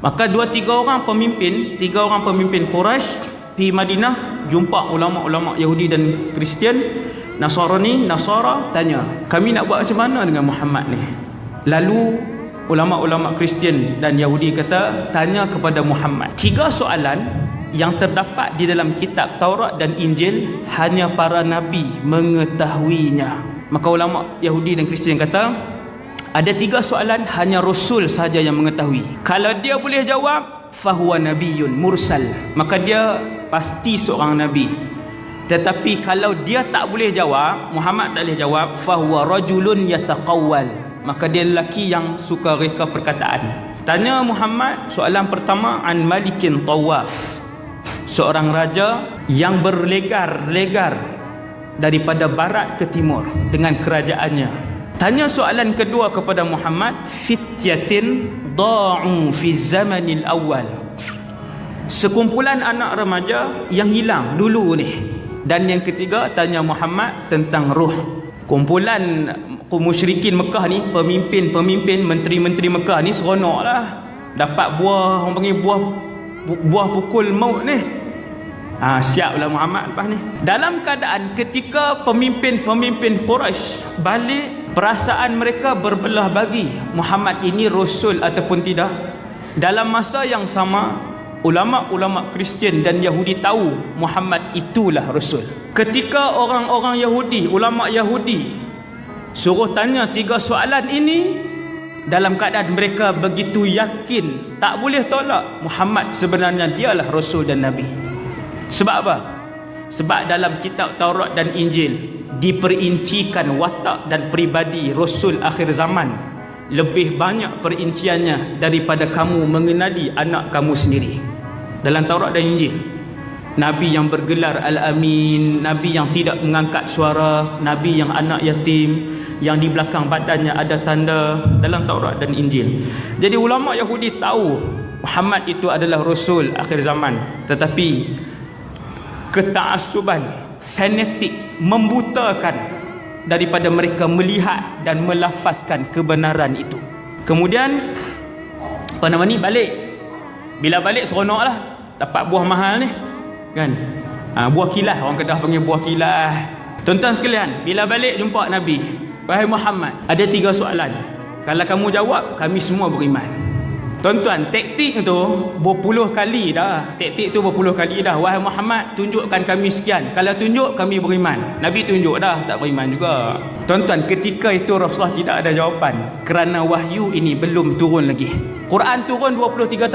Maka tiga orang pemimpin Quraisy di Madinah jumpa ulama-ulama Yahudi dan Kristian, Nasara, tanya, kami nak buat macam mana dengan Muhammad ni? Lalu ulama-ulama Kristian dan Yahudi kata, tanya kepada Muhammad. 3 soalan yang terdapat di dalam kitab Taurat dan Injil, hanya para nabi mengetahuinya. Maka ulama Yahudi dan Kristian kata, ada 3 soalan hanya Rasul sahaja yang mengetahui. Kalau dia boleh jawab, fahuwa nabiyyun mursal, maka dia pasti seorang nabi. Tetapi kalau dia tak boleh jawab, Muhammad tak boleh jawab, fahuwa rajulun yataqawwal, maka dia lelaki yang suka reka perkataan. Tanya Muhammad soalan pertama, an malikin tawaf, seorang raja yang berlegar-legar daripada barat ke timur dengan kerajaannya. Tanya soalan kedua kepada Muhammad, fityatin da'u fi zamanil awal, sekumpulan anak remaja yang hilang dulu ni. Dan yang ketiga, tanya Muhammad tentang ruh. Kumpulan musyrikin Mekah ni, pemimpin, menteri-menteri Mekah ni seronok lah, dapat buah, orang panggil buah pukul maut ni. Siaplah Muhammad lepas ni. Dalam keadaan ketika pemimpin Quraisy balik, perasaan mereka berbelah bagi, Muhammad ini Rasul ataupun tidak. Dalam masa yang sama, ulama-ulama Kristian dan Yahudi tahu Muhammad itulah Rasul. Ketika orang-orang Yahudi, ulama Yahudi suruh tanya 3 soalan ini, dalam keadaan mereka begitu yakin, tak boleh tolak, Muhammad sebenarnya dialah Rasul dan Nabi. Sebab apa? Sebab dalam kitab Taurat dan Injil diperincikan watak dan pribadi Rasul akhir zaman lebih banyak perinciannya daripada kamu mengenali anak kamu sendiri. Dalam Taurat dan Injil, Nabi yang bergelar Al-Amin, Nabi yang tidak mengangkat suara, Nabi yang anak yatim, yang di belakang badannya ada tanda, dalam Taurat dan Injil. Jadi ulama Yahudi tahu Muhammad itu adalah Rasul akhir zaman, tetapi keta'assuban, fanatik, membutakan daripada mereka melihat dan melafazkan kebenaran itu. Kemudian balik. Bila balik seronoklah, dapat buah mahal ni kan. Buah kilah, orang Kedah panggil buah kilah. Tuan-tuan sekalian, bila balik jumpa Nabi, wahai Muhammad, ada 3 soalan. Kalau kamu jawab, kami semua beriman. Tuan-tuan, taktik tu berpuluh kali dah. Wahai Muhammad, tunjukkan kami sekian. Kalau tunjuk, kami beriman. Nabi tunjuk dah, tak beriman juga. Tuan-tuan, ketika itu Rasulullah tidak ada jawapan, kerana wahyu ini belum turun lagi. Quran turun 23 tahun.